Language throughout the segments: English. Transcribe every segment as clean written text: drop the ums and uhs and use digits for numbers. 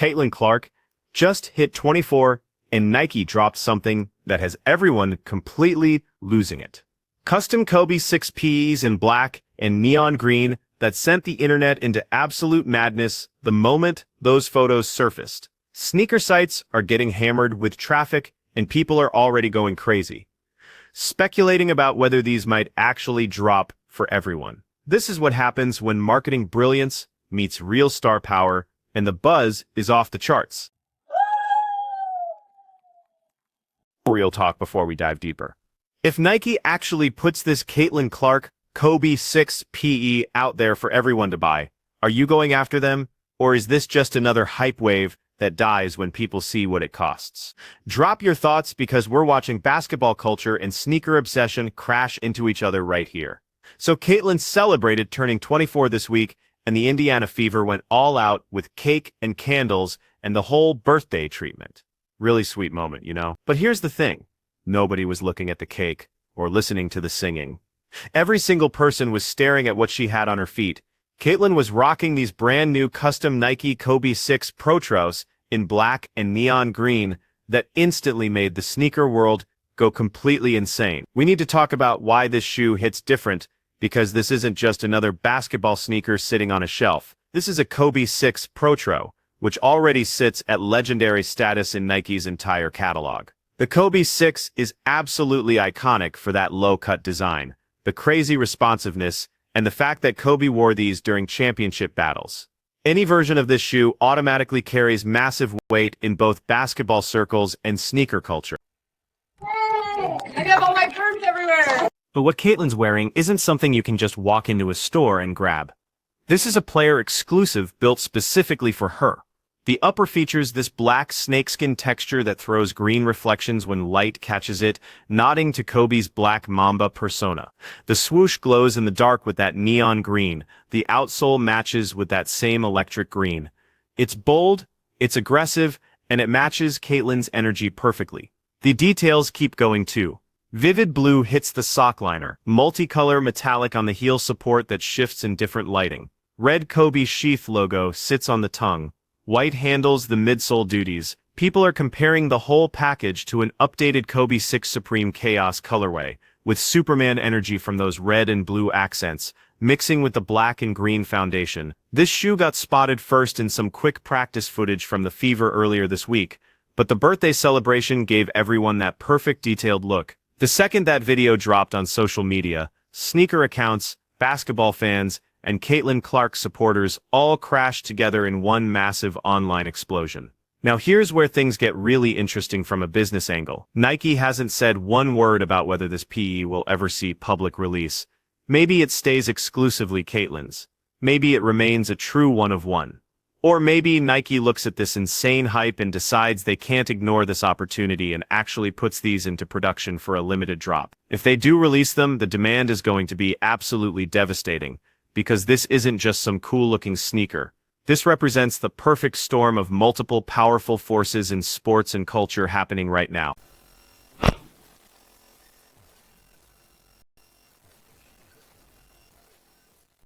Caitlin Clark just hit 24, and Nike dropped something that has everyone completely losing it. Custom Kobe 6 PEs in black and neon green that sent the internet into absolute madness the moment those photos surfaced. Sneaker sites are getting hammered with traffic, and people are already going crazy, speculating about whether these might actually drop for everyone. This is what happens when marketing brilliance meets real star power, and the buzz is off the charts. Real talk before we dive deeper. If Nike actually puts this Caitlin Clark Kobe 6 PE out there for everyone to buy, are you going after them, or is this just another hype wave that dies when people see what it costs? Drop your thoughts, because we're watching basketball culture and sneaker obsession crash into each other right here. So Caitlin celebrated turning 24 this week, and the Indiana Fever went all out with cake and candles and the whole birthday treatment. Really sweet moment, you know? But here's the thing. Nobody was looking at the cake or listening to the singing. Every single person was staring at what she had on her feet. Caitlin was rocking these brand new custom Nike Kobe 6 Protros in black and neon green that instantly made the sneaker world go completely insane. We need to talk about why this shoe hits different, because this isn't just another basketball sneaker sitting on a shelf. This is a Kobe 6 Protro, which already sits at legendary status in Nike's entire catalog. The Kobe 6 is absolutely iconic for that low-cut design, the crazy responsiveness, and the fact that Kobe wore these during championship battles. Any version of this shoe automatically carries massive weight in both basketball circles and sneaker culture. I got all my perms everywhere! But what Caitlin's wearing isn't something you can just walk into a store and grab. This is a player exclusive built specifically for her. The upper features this black snakeskin texture that throws green reflections when light catches it, nodding to Kobe's black Mamba persona. The swoosh glows in the dark with that neon green. The outsole matches with that same electric green. It's bold, it's aggressive, and it matches Caitlin's energy perfectly. The details keep going too. Vivid blue hits the sock liner, multicolor metallic on the heel support that shifts in different lighting. Red Kobe sheath logo sits on the tongue. White handles the midsole duties. People are comparing the whole package to an updated Kobe 6 Supreme Chaos colorway, with Superman energy from those red and blue accents, mixing with the black and green foundation. This shoe got spotted first in some quick practice footage from the Fever earlier this week, but the birthday celebration gave everyone that perfect detailed look. The second that video dropped on social media, sneaker accounts, basketball fans, and Caitlin Clark supporters all crashed together in one massive online explosion. Now here's where things get really interesting from a business angle. Nike hasn't said one word about whether this PE will ever see public release. Maybe it stays exclusively Caitlin's. Maybe it remains a true one of one. Or maybe Nike looks at this insane hype and decides they can't ignore this opportunity and actually puts these into production for a limited drop. If they do release them, the demand is going to be absolutely devastating, because this isn't just some cool-looking sneaker. This represents the perfect storm of multiple powerful forces in sports and culture happening right now.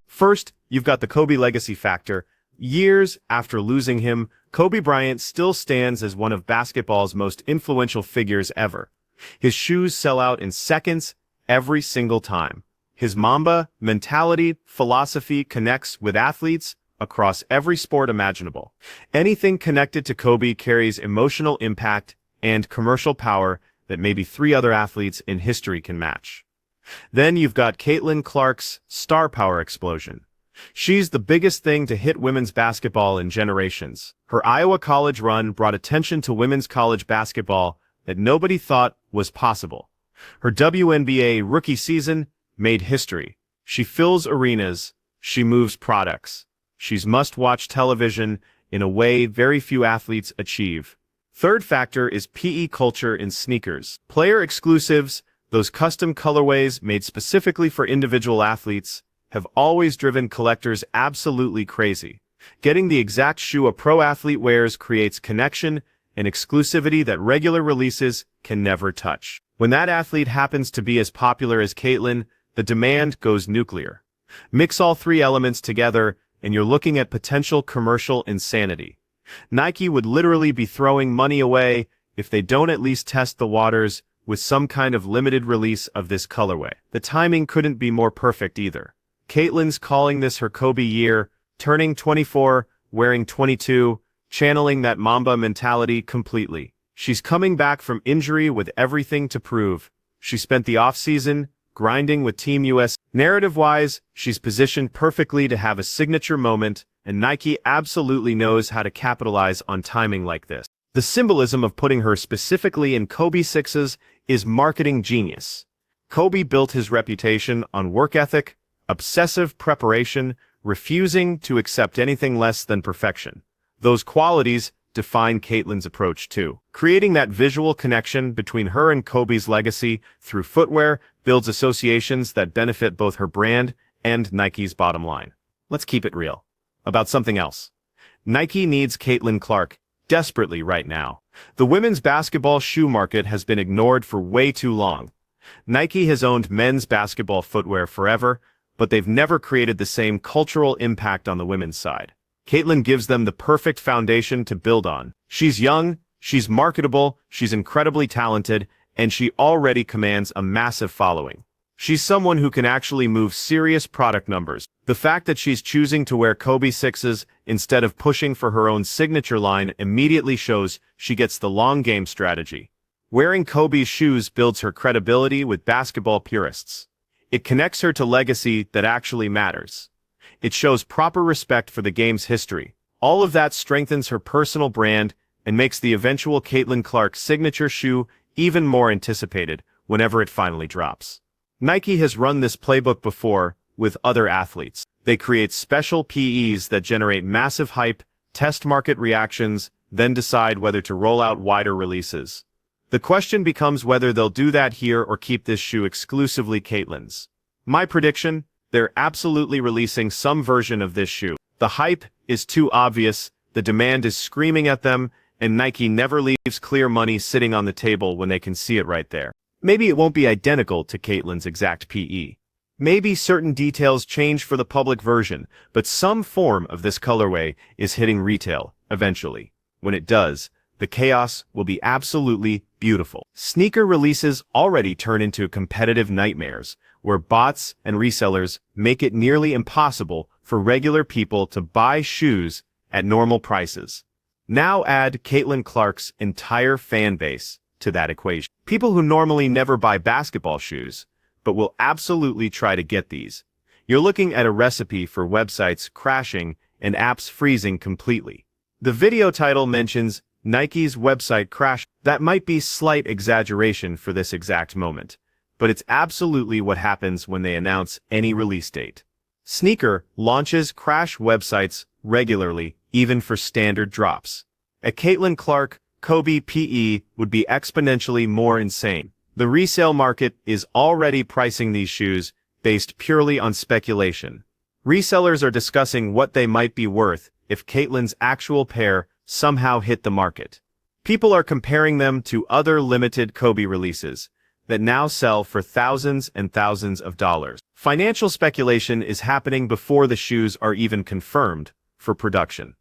First, you've got the Kobe legacy factor. Years after losing him, Kobe Bryant still stands as one of basketball's most influential figures ever. His shoes sell out in seconds every single time. His Mamba mentality philosophy connects with athletes across every sport imaginable. Anything connected to Kobe carries emotional impact and commercial power that maybe 3 other athletes in history can match. Then you've got Caitlin Clark's star power explosion. She's the biggest thing to hit women's basketball in generations. Her Iowa College run brought attention to women's college basketball that nobody thought was possible. Her WNBA rookie season made history. She fills arenas. She moves products. She's must-watch television in a way very few athletes achieve. Third factor is PE culture in sneakers. Player exclusives, those custom colorways made specifically for individual athletes, have always driven collectors absolutely crazy. Getting the exact shoe a pro athlete wears creates connection and exclusivity that regular releases can never touch. When that athlete happens to be as popular as Caitlin, the demand goes nuclear. Mix all 3 elements together, and you're looking at potential commercial insanity. Nike would literally be throwing money away if they don't at least test the waters with some kind of limited release of this colorway. The timing couldn't be more perfect either. Caitlin's calling this her Kobe year, turning 24, wearing 22, channeling that Mamba mentality completely. She's coming back from injury with everything to prove. She spent the offseason grinding with Team US. Narrative-wise, she's positioned perfectly to have a signature moment, and Nike absolutely knows how to capitalize on timing like this. The symbolism of putting her specifically in Kobe 6s is marketing genius. Kobe built his reputation on work ethic, obsessive preparation, refusing to accept anything less than perfection. Those qualities define Caitlin's approach too. Creating that visual connection between her and Kobe's legacy through footwear builds associations that benefit both her brand and Nike's bottom line. Let's keep it real. About something else. Nike needs Caitlin Clark desperately right now. The women's basketball shoe market has been ignored for way too long. Nike has owned men's basketball footwear forever, but they've never created the same cultural impact on the women's side. Caitlin gives them the perfect foundation to build on. She's young, she's marketable, she's incredibly talented, and she already commands a massive following. She's someone who can actually move serious product numbers. The fact that she's choosing to wear Kobe 6s instead of pushing for her own signature line immediately shows she gets the long game strategy. Wearing Kobe's shoes builds her credibility with basketball purists. It connects her to legacy that actually matters. It shows proper respect for the game's history. All of that strengthens her personal brand and makes the eventual Caitlin Clark signature shoe even more anticipated whenever it finally drops. Nike has run this playbook before with other athletes. They create special PEs that generate massive hype, test market reactions, then decide whether to roll out wider releases. The question becomes whether they'll do that here or keep this shoe exclusively Caitlin's. My prediction? They're absolutely releasing some version of this shoe. The hype is too obvious, the demand is screaming at them, and Nike never leaves clear money sitting on the table when they can see it right there. Maybe it won't be identical to Caitlin's exact PE. Maybe certain details change for the public version, but some form of this colorway is hitting retail, eventually. When it does, the chaos will be absolutely beautiful. Sneaker releases already turn into competitive nightmares, where bots and resellers make it nearly impossible for regular people to buy shoes at normal prices. Now add Caitlin Clark's entire fan base to that equation. People who normally never buy basketball shoes, but will absolutely try to get these. You're looking at a recipe for websites crashing and apps freezing completely. The video title mentions Nike's website crash. That might be slight exaggeration for this exact moment, but it's absolutely what happens when they announce any release date. Sneaker launches crash websites regularly, even for standard drops. A Caitlin Clark Kobe PE would be exponentially more insane. The resale market is already pricing these shoes based purely on speculation. Resellers are discussing what they might be worth if Caitlin's actual pair somehow hit the market. People are comparing them to other limited Kobe releases that now sell for thousands and thousands of dollars. Financial speculation is happening before the shoes are even confirmed for production.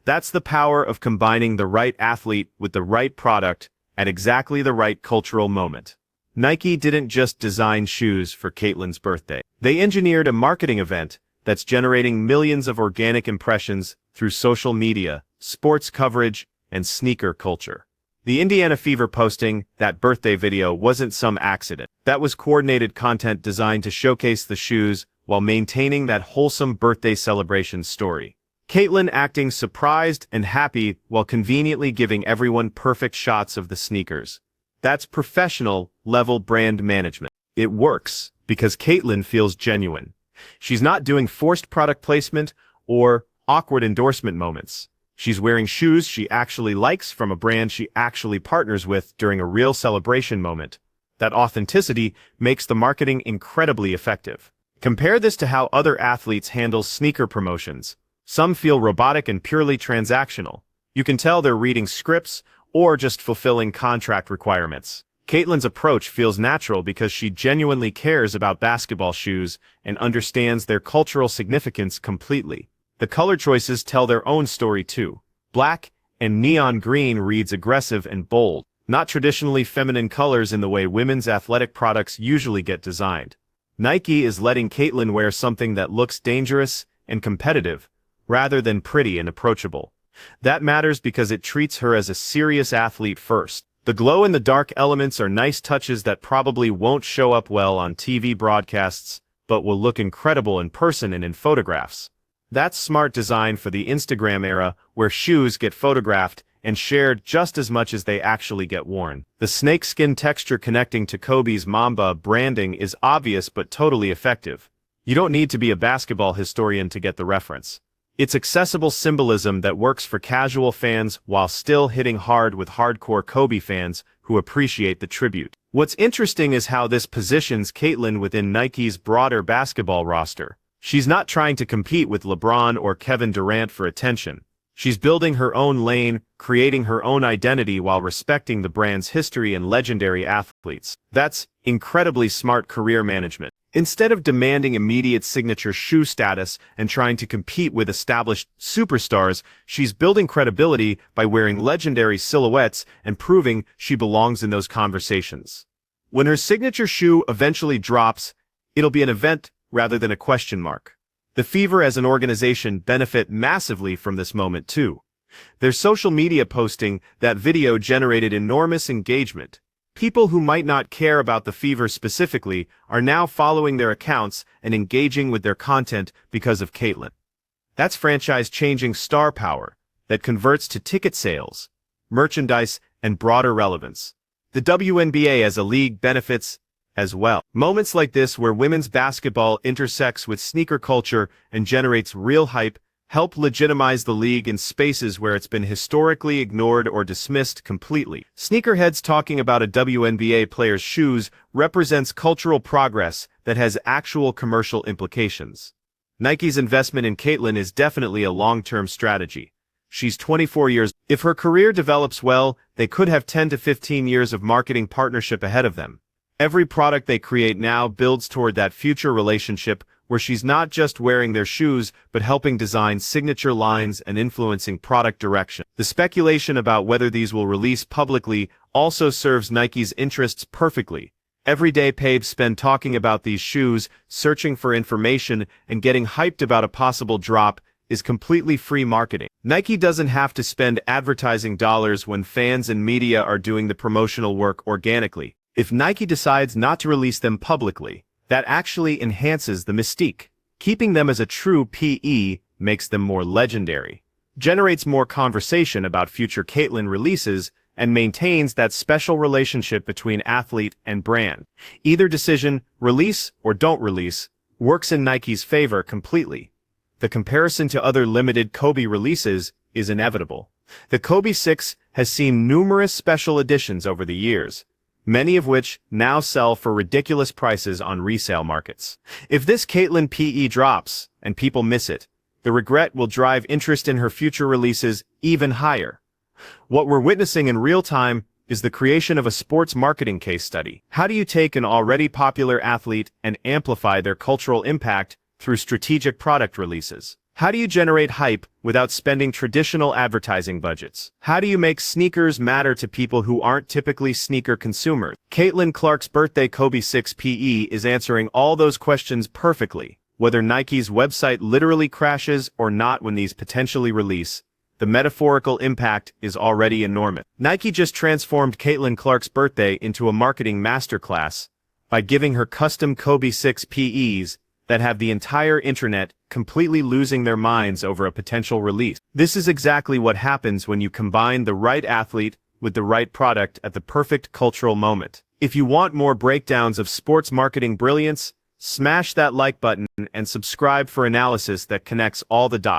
That's the power of combining the right athlete with the right product at exactly the right cultural moment. Nike didn't just design shoes for Caitlin's birthday. They engineered a marketing event that's generating millions of organic impressions through social media, sports coverage, and sneaker culture. The Indiana Fever posting that birthday video wasn't some accident. That was coordinated content designed to showcase the shoes while maintaining that wholesome birthday celebration story. Caitlin acting surprised and happy while conveniently giving everyone perfect shots of the sneakers. That's professional-level brand management. It works because Caitlin feels genuine. She's not doing forced product placement or awkward endorsement moments. She's wearing shoes she actually likes from a brand she actually partners with during a real celebration moment. That authenticity makes the marketing incredibly effective. Compare this to how other athletes handle sneaker promotions. Some feel robotic and purely transactional. You can tell they're reading scripts or just fulfilling contract requirements. Caitlin's approach feels natural because she genuinely cares about basketball shoes and understands their cultural significance completely. The color choices tell their own story too. Black and neon green reads aggressive and bold, not traditionally feminine colors in the way women's athletic products usually get designed. Nike is letting Caitlyn wear something that looks dangerous and competitive, rather than pretty and approachable. That matters because it treats her as a serious athlete first. The glow-in-the-dark elements are nice touches that probably won't show up well on TV broadcasts, but will look incredible in person and in photographs. That's smart design for the Instagram era, where shoes get photographed and shared just as much as they actually get worn. The snakeskin texture connecting to Kobe's Mamba branding is obvious but totally effective. You don't need to be a basketball historian to get the reference. It's accessible symbolism that works for casual fans while still hitting hard with hardcore Kobe fans who appreciate the tribute. What's interesting is how this positions Caitlyn within Nike's broader basketball roster. She's not trying to compete with LeBron or Kevin Durant for attention. She's building her own lane, creating her own identity while respecting the brand's history and legendary athletes. That's incredibly smart career management. Instead of demanding immediate signature shoe status and trying to compete with established superstars, she's building credibility by wearing legendary silhouettes and proving she belongs in those conversations. When her signature shoe eventually drops, it'll be an event rather than a question mark. The Fever as an organization benefit massively from this moment too. Their social media posting that video generated enormous engagement. People who might not care about the Fever specifically are now following their accounts and engaging with their content because of Caitlyn. That's franchise-changing star power that converts to ticket sales, merchandise, and broader relevance. The WNBA as a league benefits as well. Moments like this where women's basketball intersects with sneaker culture and generates real hype help legitimize the league in spaces where it's been historically ignored or dismissed completely. Sneakerheads talking about a WNBA player's shoes represents cultural progress that has actual commercial implications. Nike's investment in Caitlyn is definitely a long-term strategy. She's 24 years. If her career develops well, they could have 10 to 15 years of marketing partnership ahead of them. Every product they create now builds toward that future relationship where she's not just wearing their shoes, but helping design signature lines and influencing product direction. The speculation about whether these will release publicly also serves Nike's interests perfectly. Every day Pabes spend talking about these shoes, searching for information, and getting hyped about a possible drop is completely free marketing. Nike doesn't have to spend advertising dollars when fans and media are doing the promotional work organically. If Nike decides not to release them publicly, that actually enhances the mystique. Keeping them as a true PE makes them more legendary, generates more conversation about future Caitlyn releases, and maintains that special relationship between athlete and brand. Either decision, release or don't release, works in Nike's favor completely. The comparison to other limited Kobe releases is inevitable. The Kobe 6 has seen numerous special editions over the years, many of which now sell for ridiculous prices on resale markets. If this Caitlyn PE drops, and people miss it, the regret will drive interest in her future releases even higher. What we're witnessing in real time is the creation of a sports marketing case study. How do you take an already popular athlete and amplify their cultural impact through strategic product releases? How do you generate hype without spending traditional advertising budgets? How do you make sneakers matter to people who aren't typically sneaker consumers? Caitlyn Clark's birthday Kobe 6 PE is answering all those questions perfectly. Whether Nike's website literally crashes or not when these potentially release, the metaphorical impact is already enormous. Nike just transformed Caitlyn Clark's birthday into a marketing masterclass by giving her custom Kobe 6 PEs that have the entire internet completely losing their minds over a potential release. This is exactly what happens when you combine the right athlete with the right product at the perfect cultural moment. If you want more breakdowns of sports marketing brilliance, smash that like button and subscribe for analysis that connects all the dots.